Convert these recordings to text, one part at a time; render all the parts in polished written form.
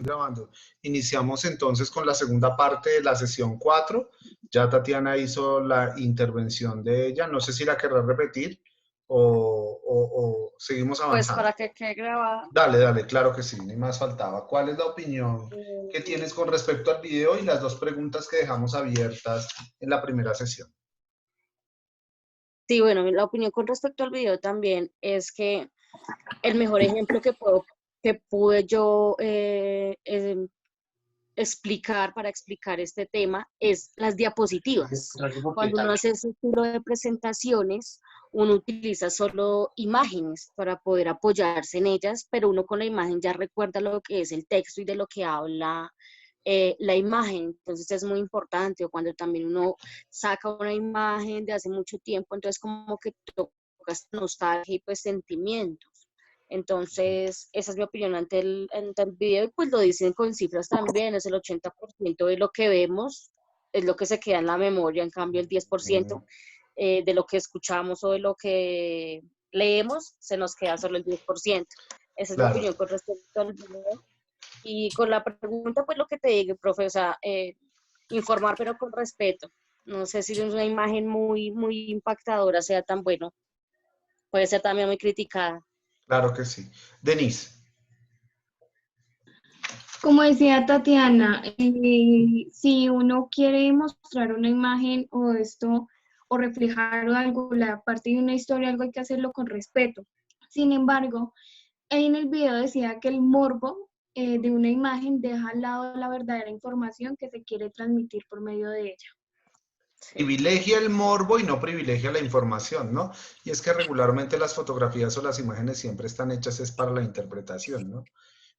grabando. Iniciamos entonces con la segunda parte de la sesión 4. Ya Tatiana hizo la intervención de ella. No sé si la querrá repetir o seguimos Pues avanzando. para que quede grabada. Dale, dale, claro que sí, ni más faltaba. ¿Cuál es la opinión que tienes con respecto al video y las dos preguntas que dejamos abiertas en la primera sesión? Sí, bueno, la opinión con respecto al video también es que el mejor ejemplo que pude yo explicar para explicar este tema es las diapositivas. Cuando uno hace ese estilo de presentaciones, uno utiliza solo imágenes para poder apoyarse en ellas, pero uno con la imagen ya recuerda lo que es el texto y de lo que habla la imagen. Entonces es muy importante, o cuando también uno saca una imagen de hace mucho tiempo, entonces como que toca nostalgia y pues sentimientos. Entonces, esa es mi opinión ante el video, y pues lo dicen con cifras también, es el 80% de lo que vemos, es lo que se queda en la memoria, en cambio el 10% de lo que escuchamos o de lo que leemos, se nos queda solo el 10%. Esa es mi Claro. opinión con respecto al video. Y con la pregunta, pues lo que te digo, profe, o sea, informar pero con respeto. No sé si es una imagen muy impactadora, sea tan bueno, puede ser también muy criticada. Claro que sí. Denise. Como decía Tatiana, si uno quiere mostrar una imagen o esto, o reflejar algo, la parte de una historia, algo hay que hacerlo con respeto. Sin embargo, en el video decía que el morbo de una imagen deja al lado la verdadera información que se quiere transmitir por medio de ella. Privilegia el morbo y no privilegia la información, ¿no? Y es que regularmente las fotografías o las imágenes siempre están hechas es para la interpretación, ¿no?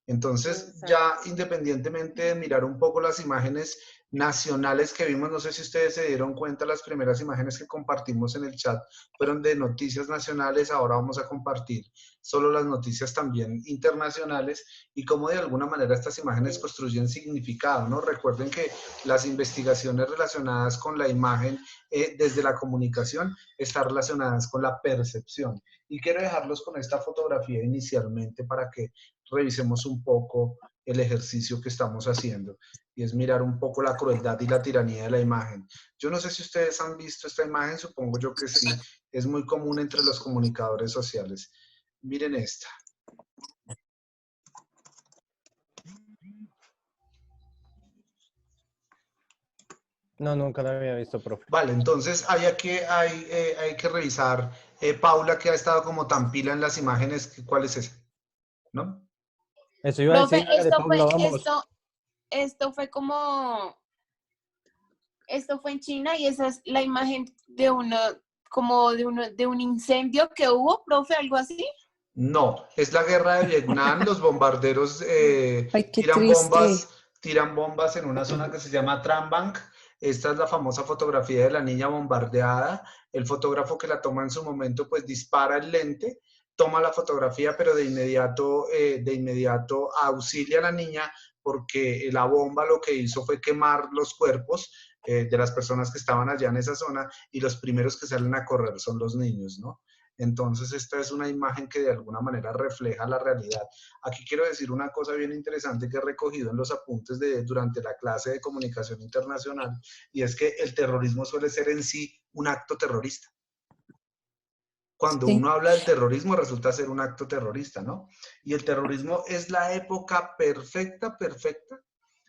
Entonces, ya independientemente de mirar un poco las imágenes nacionales que vimos, no sé si ustedes se dieron cuenta, las primeras imágenes que compartimos en el chat fueron de noticias nacionales, ahora vamos a compartir solo las noticias también internacionales y cómo de alguna manera estas imágenes construyen significado, ¿no? Recuerden que las investigaciones relacionadas con la imagen desde la comunicación están relacionadas con la percepción. Y quiero dejarlos con esta fotografía inicialmente para que revisemos un poco el ejercicio que estamos haciendo y es mirar un poco la crueldad y la tiranía de la imagen. Yo no sé si ustedes han visto esta imagen, supongo yo que sí, es muy común entre los comunicadores sociales. Miren esta. No, nunca la había visto, profe. Vale, entonces hay que revisar, Paula, que ha estado como tan pila en las imágenes, ¿cuál es esa? ¿No? Eso iba a Profe, decir, Paula, vamos. esto fue como, esto fue en China y esa es la imagen de de un incendio que hubo, profe, algo así. No, es la guerra de Vietnam, los bombarderos Ay, qué triste. tiran bombas en una zona que se llama Tram Bank. Esta es la famosa fotografía de la niña bombardeada. El fotógrafo que la toma en su momento, pues dispara el lente, toma la fotografía, pero de inmediato auxilia a la niña porque la bomba lo que hizo fue quemar los cuerpos de las personas que estaban allá en esa zona y los primeros que salen a correr son los niños, ¿no? Entonces, esta es una imagen que de alguna manera refleja la realidad. Aquí quiero decir una cosa bien interesante que he recogido en los apuntes durante la clase de comunicación internacional, y es que el terrorismo suele ser en sí un acto terrorista. Cuando uno habla del terrorismo, resulta ser un acto terrorista, ¿no? Y el terrorismo es la época perfecta.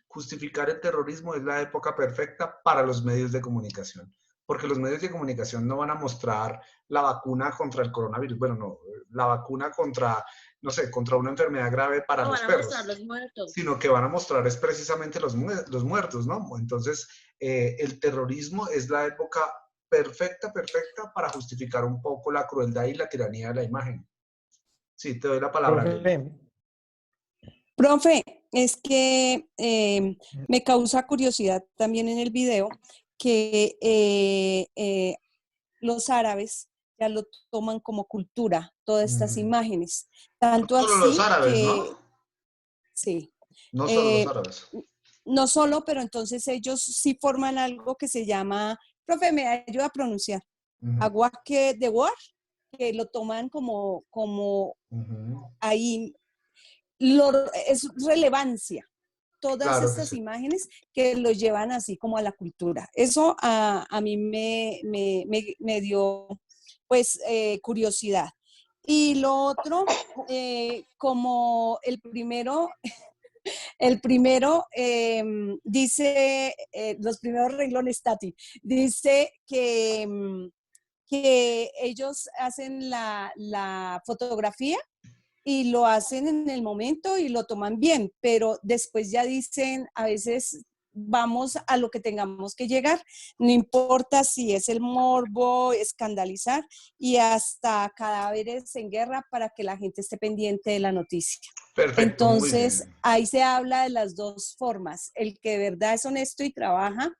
Justificar el terrorismo es la época perfecta para los medios de comunicación. Porque los medios de comunicación no van a mostrar la vacuna contra el coronavirus. Bueno, no, la vacuna contra, no sé, contra una enfermedad grave para los perros. No van a mostrar los muertos. Sino que van a mostrar es precisamente los muertos, ¿no? Entonces, el terrorismo es la época perfecta para justificar un poco la crueldad y la tiranía de la imagen. Sí, te doy la palabra. Profe, es que me causa curiosidad también en el video que los árabes ya lo toman como cultura, todas estas imágenes. Tanto no solo así los árabes, que... ¿no? Sí. No solo los árabes. No solo, pero entonces ellos sí forman algo que se llama, profe, me ayuda a pronunciar, aguaque de war, que lo toman como ahí, es relevancia. todas Claro que estas sí. imágenes que los llevan así como a la cultura. Eso a mí me dio pues curiosidad. Y lo otro, como el primero dice, los primeros renglones, Tati, dice que ellos hacen la fotografía y lo hacen en el momento y lo toman bien, pero después ya dicen, a veces vamos a lo que tengamos que llegar, no importa si es el morbo, escandalizar y hasta cadáveres en guerra para que la gente esté pendiente de la noticia. Perfecto, muy Entonces, bien. ahí se habla de las dos formas, el que de verdad es honesto y trabaja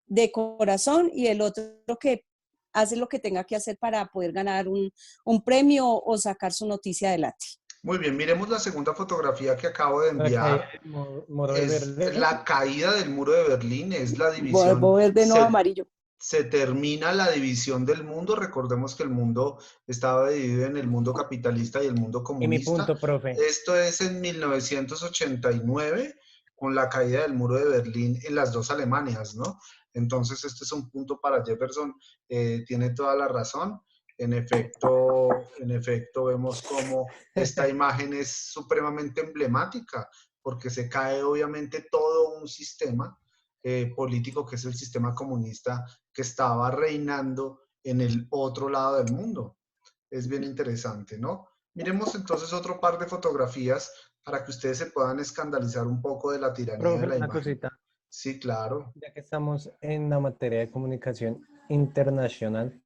de corazón y el otro que hace lo que tenga que hacer para poder ganar un premio o sacar su noticia adelante. Muy bien, miremos la segunda fotografía que acabo de La caída enviar. del muro de Es Berlín. la caída del muro de Berlín, es la división, Vuelvo verde, no amarillo. se termina la división del mundo. Recordemos que el mundo estaba dividido en el mundo capitalista y el mundo Y mi comunista. punto, profe. Esto es en 1989, con la caída del muro de Berlín en las dos Alemanias, ¿no? Entonces, este es un punto para Jefferson, tiene toda la razón. En efecto, vemos cómo esta imagen es supremamente emblemática, porque se cae obviamente todo un sistema político que es el sistema comunista que estaba reinando en el otro lado del mundo. Es bien interesante, ¿no? Miremos entonces otro par de fotografías para que ustedes se puedan escandalizar un poco de la tiranía de Profe, la una imagen. cosita. Sí, claro. Ya que estamos en la materia de comunicación internacional,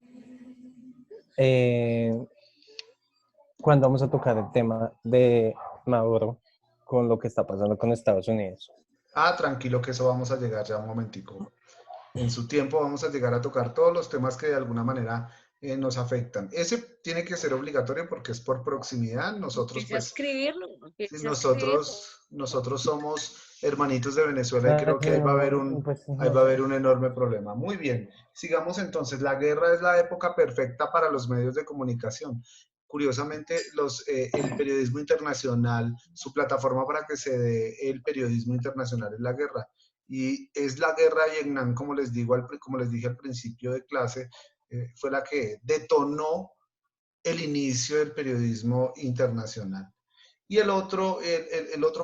¿cuándo vamos a tocar el tema de Maduro con lo que está pasando con Estados Unidos? Ah, tranquilo que eso vamos a llegar ya un momentico. En su tiempo vamos a llegar a tocar todos los temas que de alguna manera nos afectan. Ese tiene que ser obligatorio porque es por proximidad. Nosotros, Empiece a pues, escribirlo, si empiece a escribirlo. nosotros somos hermanitos de Venezuela y Ah, creo sí, que no, pues ahí no va a haber sé. un enorme problema. Muy bien, sigamos entonces. La guerra es la época perfecta para los medios de comunicación. Curiosamente, el periodismo internacional, su plataforma para que se dé el periodismo internacional es la guerra. Y es la guerra de Vietnam, como les como les dije al principio de clase, fue la que detonó el inicio del periodismo internacional. Y el otro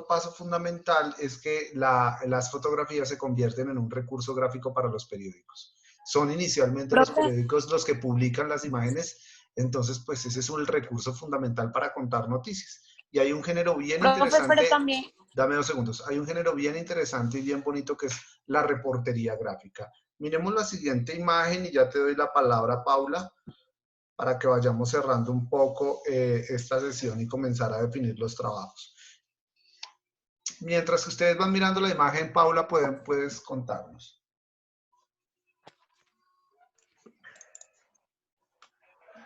paso fundamental es que las fotografías se convierten en un recurso gráfico para los periódicos. Son inicialmente los Profe, periódicos los que publican las imágenes, entonces pues ese es el recurso fundamental para contar noticias. Y hay un género bien pero interesante, también, dame 2 segundos, hay un género bien interesante y bien bonito que es la reportería gráfica. Miremos la siguiente imagen y ya te doy la palabra, Paula, para que vayamos cerrando un poco esta sesión y comenzar a definir los trabajos. Mientras que ustedes van mirando la imagen, Paula, puedes contarnos.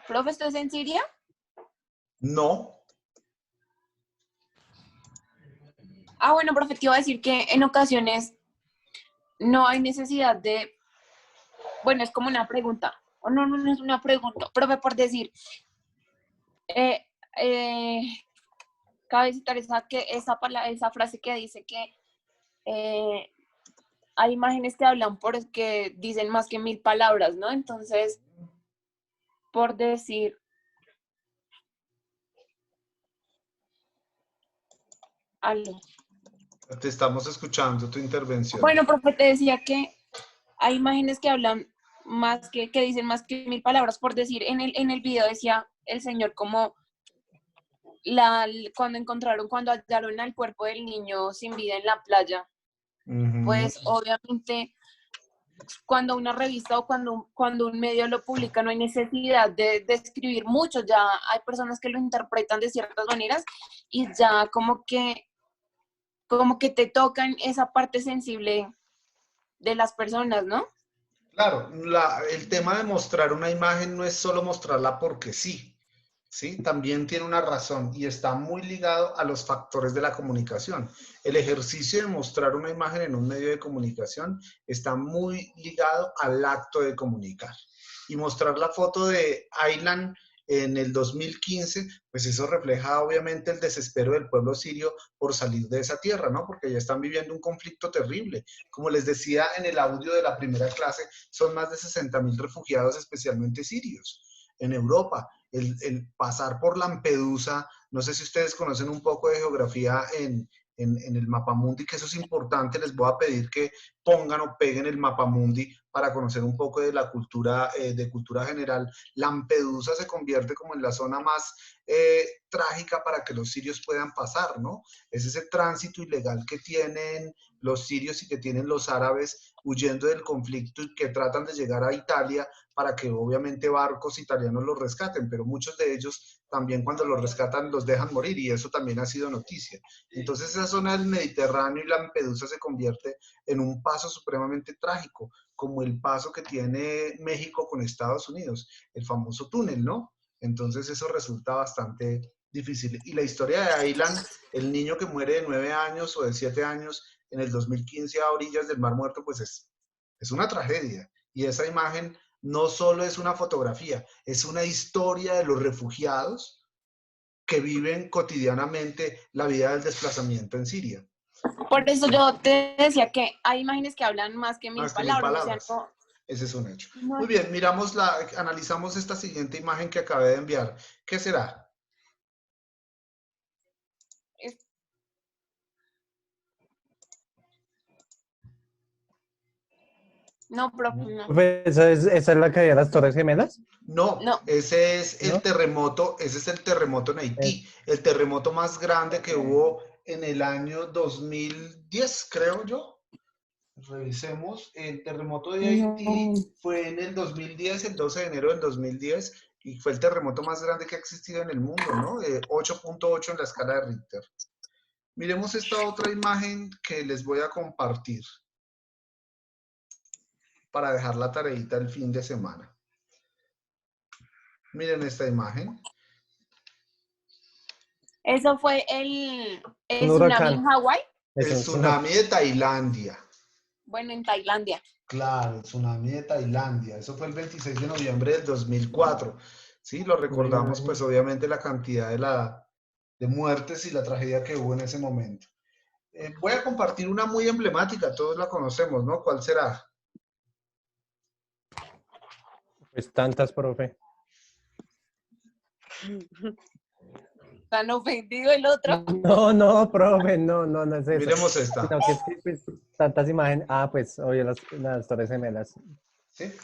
profe, ¿esto es en Siria? No. Ah, bueno, profe, te iba a decir que en ocasiones no hay necesidad de, bueno, es como una pregunta, o no, no es una pregunta, profe, por decir, eh, eh, cabe citar esa frase que dice que eh, hay imágenes que hablan porque dicen más que 1000 palabras, ¿no? Entonces, por decir, algo. Te estamos escuchando tu intervención. Bueno, profe, te decía que hay imágenes que hablan más que dicen más que 1000 palabras, por decir, en el video decía el señor como cuando hallaron al cuerpo del niño sin vida en la playa, pues obviamente cuando una revista o cuando un medio lo publica no hay necesidad de escribir mucho, ya hay personas que lo interpretan de ciertas maneras y ya como que te tocan esa parte sensible de las personas, ¿no? Claro, el tema de mostrar una imagen no es solo mostrarla porque sí, ¿sí? También tiene una razón y está muy ligado a los factores de la comunicación. El ejercicio de mostrar una imagen en un medio de comunicación está muy ligado al acto de comunicar. Y mostrar la foto de Aylan en el 2015, pues eso refleja obviamente el desespero del pueblo sirio por salir de esa tierra, ¿no? Porque ya están viviendo un conflicto terrible. Como les decía en el audio de la primera clase, son más de 60.000 refugiados, especialmente sirios, en Europa. El pasar por Lampedusa, no sé si ustedes conocen un poco de geografía en el mapamundi, que eso es importante, les voy a pedir que pongan o peguen el mapamundi para conocer un poco de cultura general. Lampedusa se convierte como en la zona más trágica para que los sirios puedan pasar, ¿no? Es ese tránsito ilegal que tienen los sirios y que tienen los árabes huyendo del conflicto y que tratan de llegar a Italia para que obviamente barcos italianos los rescaten, pero muchos de ellos también cuando los rescatan los dejan morir y eso también ha sido noticia. Entonces esa zona del Mediterráneo y Lampedusa se convierte en un paso supremamente trágico, como el paso que tiene México con Estados Unidos, el famoso túnel, ¿no? Entonces eso resulta bastante difícil. Y la historia de Aylan, el niño que muere de 9 años o de 7 años en el 2015 a orillas del Mar Muerto, pues es una tragedia. Y esa imagen no solo es una fotografía, es una historia de los refugiados que viven cotidianamente la vida del desplazamiento en Siria. Por eso yo te decía que hay imágenes que hablan más que mil palabras. O sea, no, ese es un hecho. no. Muy bien, analizamos esta siguiente imagen que acabé de enviar. ¿Qué será? No, profe, no. Pues, ¿esa es la caída de las Torres Gemelas? No, No. ese es el ¿No? terremoto, ese es el terremoto en Haití, el terremoto más grande que hubo en el año 2010, creo yo. Revisemos, el terremoto de Haití fue en el 2010, el 12 de enero del 2010, y fue el terremoto más grande que ha existido en el mundo, ¿no? 8.8 en la escala de Richter. Miremos esta otra imagen que les voy a compartir para dejar la tareita el fin de semana. Miren esta imagen. Eso fue el Un tsunami huracán. en Hawái. El tsunami de Tailandia. Bueno, en Tailandia. Claro, el tsunami de Tailandia. Eso fue el 26 de noviembre del 2004. Sí, lo recordamos, pues obviamente la cantidad de muertes y la tragedia que hubo en ese momento. Voy a compartir una muy emblemática, todos la conocemos, ¿no? ¿Cuál será? Pues tantas, profe. Tan ofendido el otro. No, profe, no es eso. Miremos esta. Sino que es que, pues, tantas imágenes. Ah, pues, oye, las Torres Gemelas. ¿Sí?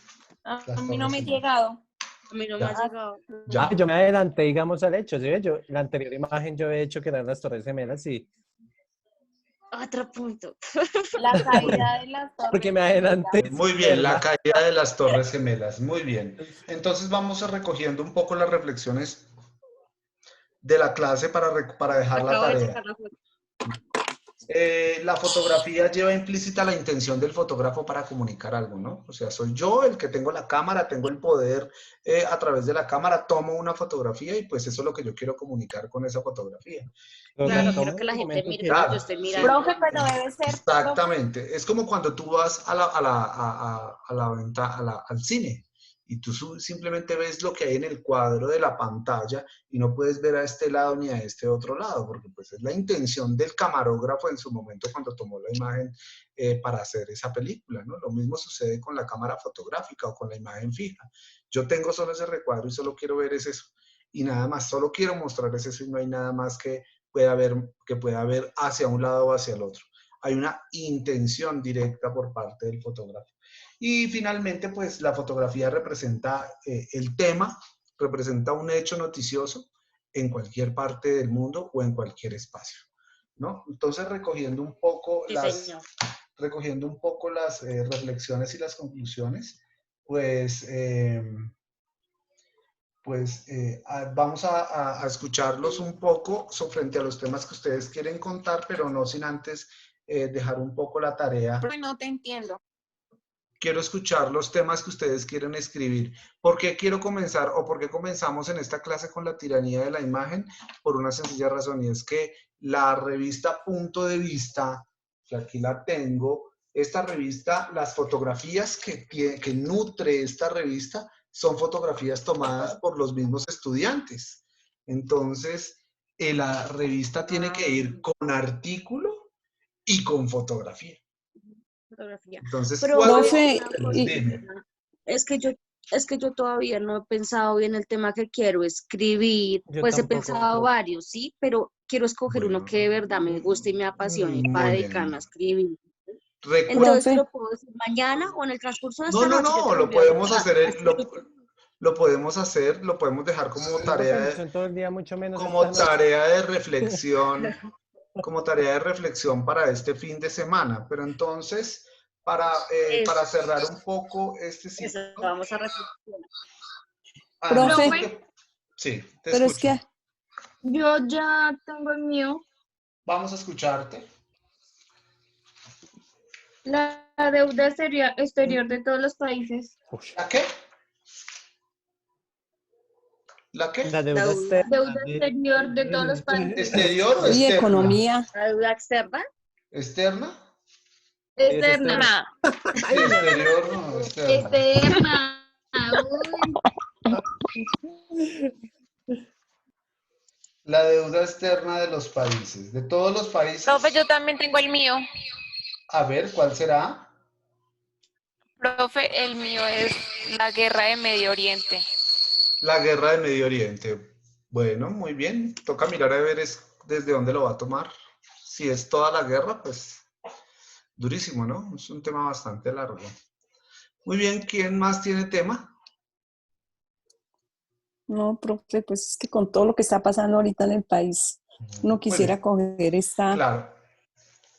A mí no me ha llegado. A mí no me ha llegado. Ya. Ah, yo me adelanté, digamos, al hecho. ¿Sí? La anterior imagen yo he hecho que eran las Torres Gemelas y Otro punto. La caída de las torres. porque me adelanté. Muy bien, la caída de las Torres Gemelas. Muy bien. Entonces vamos a recogiendo un poco las reflexiones de la clase para dejar la Acabo de tarea. sacar la foto. La fotografía lleva implícita la intención del fotógrafo para comunicar algo, ¿no? O sea, soy yo el que tengo la cámara, tengo el poder a través de la cámara, tomo una fotografía y pues eso es lo que yo quiero comunicar con esa fotografía. Claro, quiero que la gente mire lo que yo estoy mirando. Profe, pero debe ser. Exactamente. Es como cuando tú vas al cine y tú simplemente ves lo que hay en el cuadro de la pantalla y no puedes ver a este lado ni a este otro lado, porque pues es la intención del camarógrafo en su momento cuando tomó la imagen para hacer esa película, ¿no? Lo mismo sucede con la cámara fotográfica o con la imagen fija. Yo tengo solo ese recuadro y solo quiero ver es eso. Y nada más, solo quiero mostrarles eso y no hay nada más que pueda ver hacia un lado o hacia el otro. Hay una intención directa por parte del fotógrafo. Y finalmente, pues la fotografía representa el tema, representa un hecho noticioso en cualquier parte del mundo o en cualquier espacio, ¿no? Entonces, recogiendo un poco las reflexiones y las conclusiones, pues vamos a escucharlos un poco frente a los temas que ustedes quieren contar, pero no sin antes dejar un poco la tarea. Pero no te entiendo. Quiero escuchar los temas que ustedes quieren escribir. ¿Por qué quiero comenzar o por qué comenzamos en esta clase con la tiranía de la imagen? Por una sencilla razón, y es que la revista Punto de Vista, que aquí la tengo, esta revista, las fotografías que nutre esta revista son fotografías tomadas por los mismos estudiantes. Entonces, la revista tiene que ir con artículo y con fotografía. Fotografía. Entonces, Pero, ¿cuál Profe, dime. es que yo todavía no he pensado bien el tema que quiero escribir. Yo Pues he tampoco, pensado profe. varios, sí, pero quiero escoger uno que de verdad me guste y me apasione para Muy dedicarme bien. a escribir. Recuerda. Entonces, profe, ¿lo puedo decir mañana o en el transcurso de No, esta no, noche? Yo no, te lo lo envío al podemos WhatsApp. hacer, Así que lo podemos hacer, lo podemos dejar como No, profe, tarea, son todo el día, mucho menos esta como noche. tarea de reflexión, como tarea de reflexión para este fin de semana. Pero entonces, para cerrar un poco este eso ciclo, vamos a reflexionar. Ana, profe, ¿tú Profe, qué? Sí, te pero es escucho. que yo ya tengo el mío. Vamos a escucharte. La deuda exterior de todos los países. Ush. ¿La qué? ¿La qué? La La deuda deuda, Deuda externa. exterior de todos los países. ¿Exterior o y externa? economía. la deuda externa. ¿Externa? Sí, es Externa. externa. Nada. Sí, exterior, no, externa. Externa. Uy, La deuda externa de los países, de todos los países. Profe, yo también tengo el mío. A ver, ¿cuál será? Profe, el mío es la guerra de Medio Oriente. La guerra de Medio Oriente. Bueno, muy bien. Toca mirar a ver desde dónde lo va a tomar. Si es toda la guerra, pues durísimo, ¿no? Es un tema bastante largo. Muy bien, ¿quién más tiene tema? No, profe, pues es que con todo lo que está pasando ahorita en el país, uno Muy quisiera bien, coger esta claro,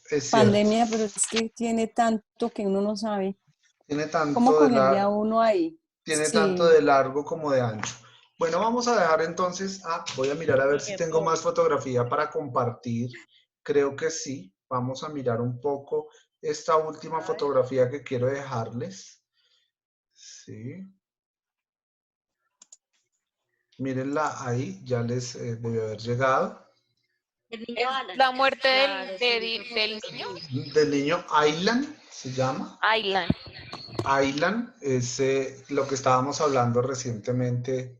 es cierto. pandemia, pero es que tiene tanto que uno no sabe Tiene cómo tanto de cogería uno ahí. tiene tanto Sí, de largo como de ancho. Bueno, vamos a dejar entonces, voy a mirar a ver si tengo más fotografía para compartir. Creo que sí. Vamos a mirar un poco esta última fotografía que quiero dejarles. Sí. Mírenla ahí, ya les debió haber llegado. El niño Alan. La muerte Claro, sí, del niño. Del niño Aylan, se llama. Aylan. Aylan es lo que estábamos hablando recientemente,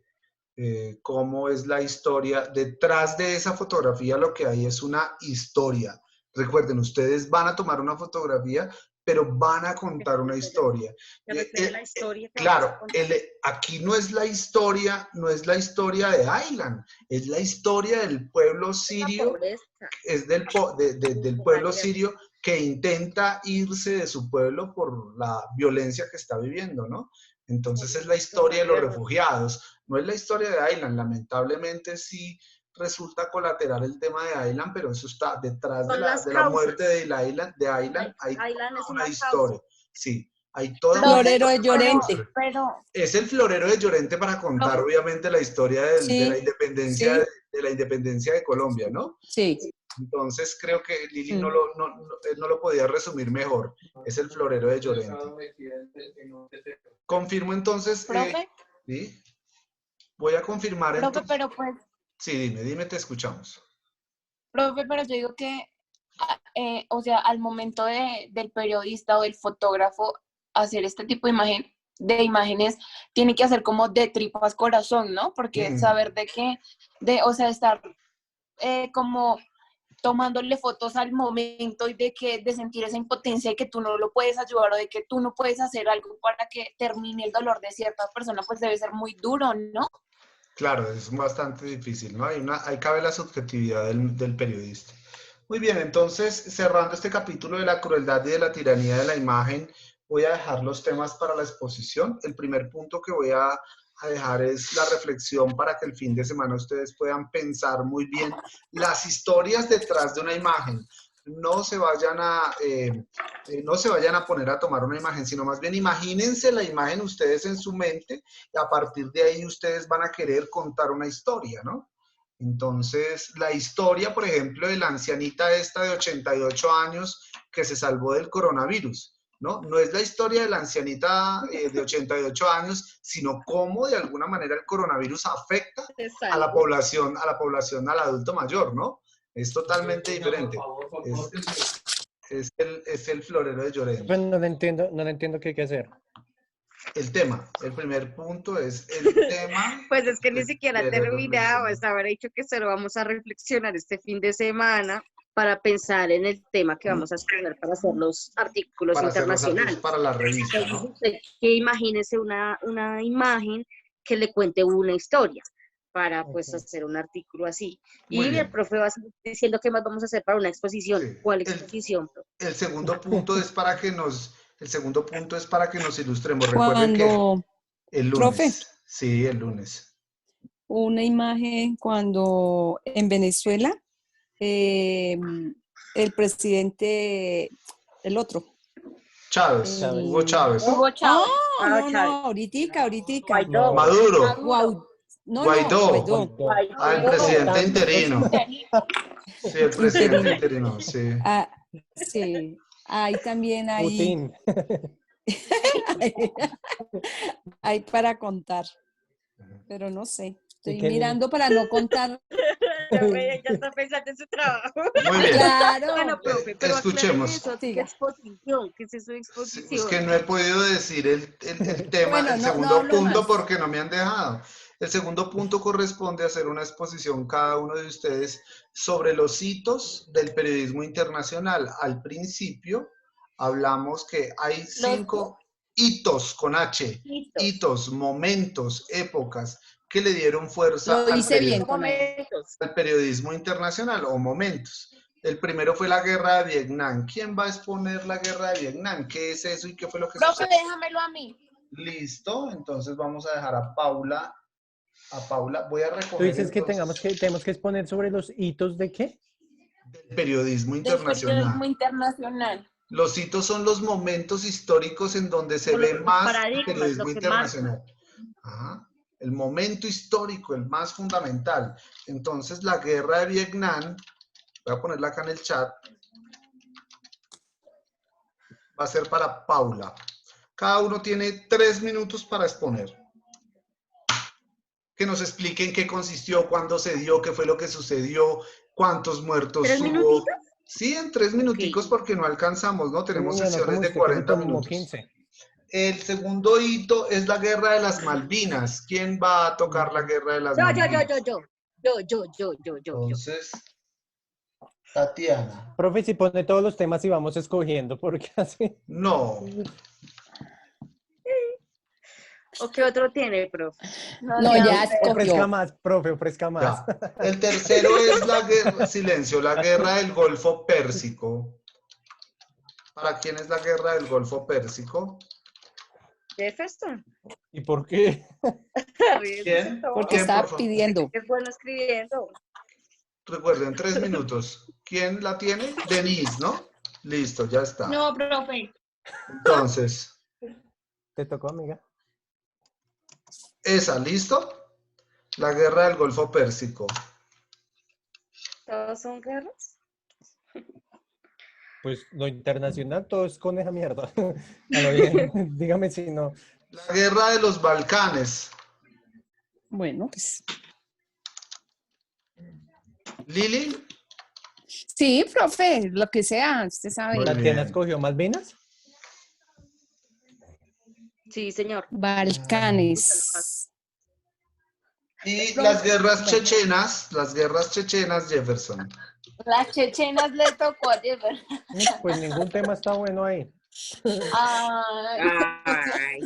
cómo es la historia. Detrás de esa fotografía lo que hay es una historia. Recuerden, ustedes van a tomar una fotografía, pero van a contar una historia. Que refleja la historia que vamos a Claro, contar. aquí no es la historia, no es la historia de Aylan, es la historia del pueblo La sirio, pobreza. es del pueblo sirio que intenta irse de su pueblo por la violencia que está viviendo, ¿no? Entonces es la historia de los refugiados, no es la historia de Aylan. Lamentablemente sí resulta colateral el tema de Aylan, pero eso está detrás Son las de la muerte causas. de Aylan, hay Aylan toda es una una historia. causa. Sí, hay toda una Profe, Florero de historia para Llorente. contar. pero, Es el florero de Llorente para contar, profe, obviamente, la historia de la Sí, independencia sí, de la independencia de Colombia, ¿no? sí. Entonces creo que Lili Mm. no lo podía resumir mejor. Es el florero de Llorente. Confirmo entonces, profe, ¿sí? Voy a confirmar profe, entonces. pero pues, Sí, dime, te escuchamos. profe, pero yo digo que, o sea, al momento del periodista o del fotógrafo hacer este tipo de imágenes, tiene que hacer como de tripas corazón, ¿no? Porque saber de qué, o sea, estar como tomándole fotos al momento y de sentir esa impotencia de que tú no lo puedes ayudar o de que tú no puedes hacer algo para que termine el dolor de cierta persona, pues debe ser muy duro, ¿no? Claro, es bastante difícil, ¿no? Ahí cabe la subjetividad del periodista. Muy bien, entonces, cerrando este capítulo de la crueldad y de la tiranía de la imagen, voy a dejar los temas para la exposición. El primer punto que voy a dejar es la reflexión para que el fin de semana ustedes puedan pensar muy bien las historias detrás de una imagen. No se vayan no se vayan a poner a tomar una imagen, sino más bien imagínense la imagen ustedes en su mente y a partir de ahí ustedes van a querer contar una historia, ¿no? Entonces, la historia, por ejemplo, de la ancianita esta de 88 años que se salvó del coronavirus, ¿no? No es la historia de la ancianita de 88 años, sino cómo de alguna manera el coronavirus afecta a la población, al adulto mayor, ¿no? Es totalmente diferente. Es el florero de Llorente. Pues no le entiendo qué hay que hacer. el tema. El primer punto es el tema. Pues es que ni siquiera ha Espera, terminado, permíteme. es haber dicho que solo vamos a reflexionar este fin de semana para pensar en el tema que vamos a escoger para hacer los artículos Para hacer los artículos internacionales. para la revista, Entonces, ¿no? usted que imagínese una imagen que le cuente una historia para pues Ok. hacer un artículo así. Muy Y el bien. profe va a seguir diciendo qué más vamos a hacer para una exposición. Sí. ¿Cuál exposición, profe? El segundo punto es para que nos, el segundo punto es para que nos ilustremos. Recuerden que Cuando, el profe, lunes. Sí, el lunes. una imagen cuando en Venezuela el presidente, el otro, Chávez, Chávez. Hugo Chávez. Hugo Chávez. no, ahorita. Guaidó. Maduro, Guau, no, Guaidó. Guaidó. Guaidó. Ah, el presidente Votando. interino. Sí, el presidente Interino. interino, sí. Ah, sí, ahí también hay, Putin. hay para contar, pero no sé. Estoy qué mirando para no contar. Ya está pensando en su trabajo. Muy bien. Claro. Bueno, profe, pero Escuchemos. acláreme eso, ¿qué Siga. exposición? ¿Qué es eso de Sí, exposición? es que no he podido decir el tema, Bueno, el no segundo hablo punto más. porque no me han dejado. El segundo punto corresponde a hacer una exposición cada uno de ustedes sobre los hitos del periodismo internacional. Al principio hablamos que hay 5 hitos con H, hitos, momentos, épocas que le dieron fuerza Lo hice bien con él. Momentos. al periodismo internacional o momentos. El primero fue la guerra de Vietnam. ¿Quién va a exponer la guerra de Vietnam? ¿Qué es eso y qué fue lo que Profe, sucedió? déjamelo a mí. Listo, entonces vamos a dejar a Paula. Voy a Tú recoger dices que entonces tenemos que exponer sobre los hitos de qué? del periodismo Del periodismo internacional. internacional. Los hitos son los momentos históricos en donde se Como ve los más el paradigmas, periodismo lo que internacional. Ajá. El momento histórico, el más fundamental. Entonces, la guerra de Vietnam, voy a ponerla acá en el chat, va a ser para Paula. Cada uno tiene 3 minutos para exponer. Que nos expliquen qué consistió, cuándo se dio, qué fue lo que sucedió, cuántos muertos 3 hubo. minutitos. Sí, en 3 minuticos porque no alcanzamos, ¿no? Tenemos Niña, no sesiones como de usted, que se 40 tomó minutos. 15. El segundo hito es la guerra de las Malvinas. ¿Quién va a tocar la guerra de las Malvinas? Yo. Entonces, Tatiana. Profe, si pone todos los temas y vamos escogiendo, porque así. No. ¿O qué otro tiene, profe? No, ya Ofrezca escogió. más, profe, ofrezca más. Ya. El tercero es la guerra, silencio, la guerra del Golfo Pérsico. ¿Para quién es la guerra del Golfo Pérsico? Jefferson. ¿Y por qué? ¿Quién? Porque ¿Quién, estaba por favor? pidiendo. Es bueno escribiendo. Recuerden, 3 minutos. ¿Quién la tiene? Denise, ¿no? Listo, ya está. No, profe. Entonces, ¿Te tocó, amiga? esa, ¿listo? La guerra del Golfo Pérsico. ¿Todos son guerras? Pues lo internacional todo es con esa mierda. A lo bien, dígame si no. La guerra de los Balcanes. Bueno, pues. Lili, Sí, profe, lo que sea, usted sabe. Muy ¿Tatiana bien. escogió Malvinas? Sí, señor. Balcanes. y las guerras chechenas, Jefferson. Las chechenas le tocó a Jefferson. Pues ningún tema está bueno ahí. Ay, Ay.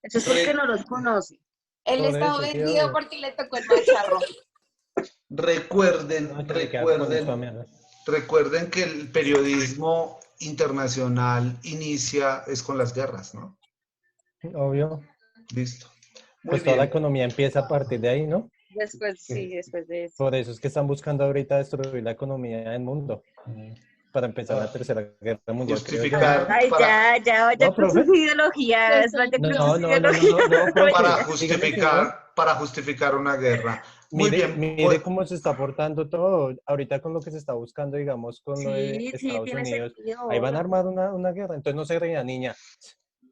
Eso es porque no los conoce. él Por está eso, sí, vendido obvio. porque le tocó el macharro. Recuerden, No, que le queda con esta recuerden, mierda. recuerden que el periodismo internacional inicia es con las guerras, ¿no? Obvio. Listo. Muy Pues toda la bien. economía empieza a partir de ahí, ¿no? Después de eso. Por eso es que están buscando ahorita destruir la economía del mundo. Para empezar la tercera guerra mundial. creo yo. Justificar, Ay, para, ya, vaya ¿No, con profe? sus ideologías, vaya con No, sus no, ideologías. profe. para Dígame si no. justificar una guerra. Muy Mire, bien. mire cómo se está aportando todo. Ahorita con lo que se está buscando, digamos, con lo de Sí, Estados tiene Unidos. sentido. Ahí van a armar una guerra. Entonces no se ría, niña.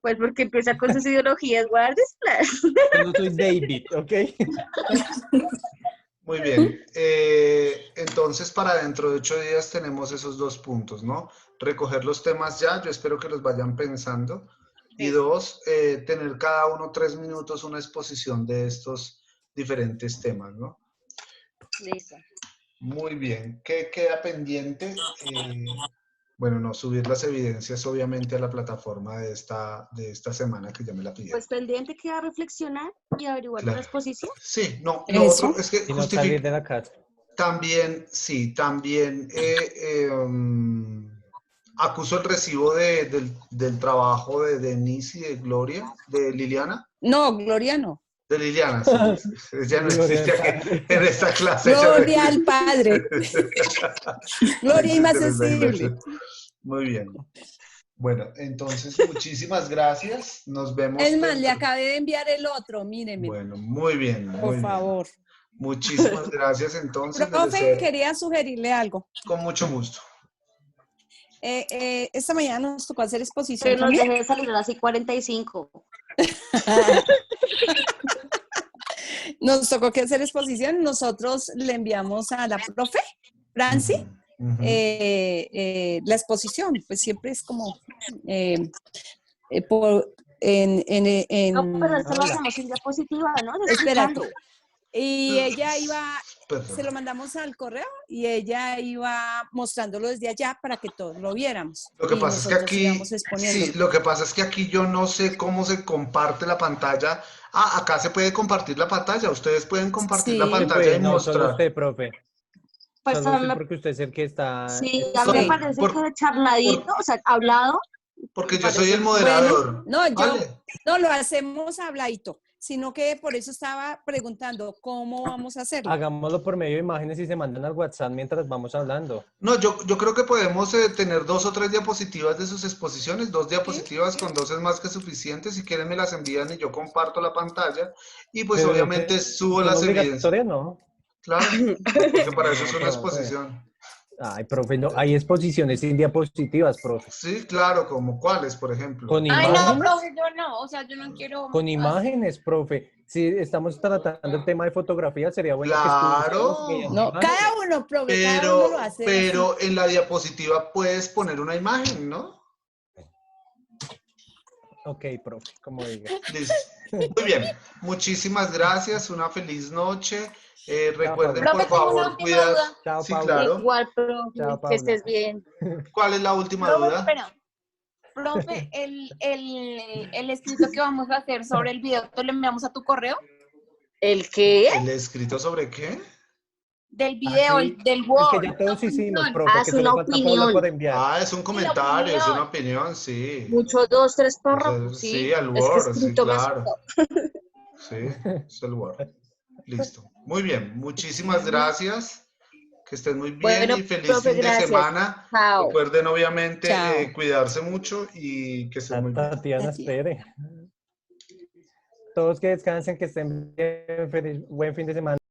Pues porque empieza con sus ideologías, guárdeslas. Yo no soy David, ¿ok? Muy bien. Entonces, para dentro de 8 días tenemos esos 2 puntos, ¿no? Recoger los temas ya. Yo espero que los vayan pensando. Y dos, tener cada uno 3 minutos una exposición de estos diferentes temas, ¿no? Listo. Muy bien. ¿Qué queda pendiente? Bueno, no, subir las evidencias obviamente a la plataforma de esta semana que ya me la pidieron. Pues pendiente queda reflexionar y averiguar Claro. la exposición. Sí, no, lo Eso. otro es que Y no salir de la casa. también, sí, también acuso el recibo del trabajo de Denise y de Gloria, de Liliana. No, Gloria no. De Liliana, sí. Ella no Gloria existe aquí al en esta clase. ella no Gloria al existe. Padre. No Gloria y más existe en esta clase. sensible. Muy bien. Bueno, entonces, muchísimas gracias. Nos vemos. Es más, le acabé de enviar el otro, míreme, Bueno, muy bien, muy por bien. favor. Muchísimas gracias. Entonces, les Profe, deseo quería sugerirle algo. con mucho gusto. Esta mañana nos tocó hacer exposición Que nos también. deje salir a las 45. Nos tocó que hacer exposición. Nosotros le enviamos a la profe, Franci, Ujú. la exposición. Pues siempre es como No, pero esto lo Hola. hacemos sin diapositiva, ¿no? Espérate. Escuchando. Y ella iba, Perdón. se lo mandamos al correo y ella iba mostrándolo desde allá para que todos lo viéramos. Lo que Y pasa es que nosotros aquí, íbamos sí, exponiéndolo. lo que pasa es que aquí yo no sé cómo se comparte la pantalla. Ah, acá se puede compartir la pantalla. Ustedes pueden compartir la Sí. pantalla y No, solo mostrar. usted, profe. Pues Solo usted me- porque usted es el que está sí, a mí me Sí. parece Por- que charladito, o sea, hablado, Porque me yo soy el parece. moderador. No, ¿Vale? no lo hacemos habladito, sino que por eso estaba preguntando cómo vamos a hacerlo. Hagámoslo por medio de imágenes y se mandan al WhatsApp mientras vamos hablando. No, yo creo que podemos tener 2 o 3 diapositivas de sus exposiciones. 2 diapositivas con 2 es más que suficiente. Si quieren me las envían y yo comparto la pantalla. Y pues Pero obviamente subo ¿son las evidencias. obligatorias? No. Claro, porque para eso es No, una profe. exposición. Ay, profe, no. Hay exposiciones sin diapositivas, profe. Sí, claro, como cuáles, por ejemplo. Con Ay, no, imágenes. profe, yo no, o sea, yo no quiero. Con imágenes, profe. Si estamos tratando el tema de fotografía, sería bueno Claro. que No, cada uno, profe, cada uno lo hace así. Pero en la diapositiva puedes poner una imagen, ¿no? Ok, profe, como diga. Listo. Muy bien. Muchísimas gracias. Una feliz noche. Recuerden, Profe, por tengo una favor, última cuidar. duda. Chao, Sí, Paula. claro. Igual, profe, Chao, que Paula. estés bien. ¿Cuál es la última Profe, duda? espera. Profe, el escrito que vamos a hacer sobre el video, ¿te lo enviamos a tu correo? ¿El qué? ¿El escrito sobre qué? Del video, sí. del El Word. que ya todos hicimos, Ah, profe, es que se le una falta a Paula opinión. por enviar. Ah, es un comentario, es una opinión, sí. Muchos 2, 3 O sea, párrafos, sí, ¿sí? al Es que Word, sí, escrito me claro. asustó. Sí, es el Word. Listo. Muy bien. Muchísimas gracias. Que estén muy bien Bueno, y feliz profe, fin de gracias. semana. Chao. Recuerden, obviamente, Chao. cuidarse mucho y que estén muy bien. Tatiana, espere. Todos que descansen, que estén bien, buen fin de semana.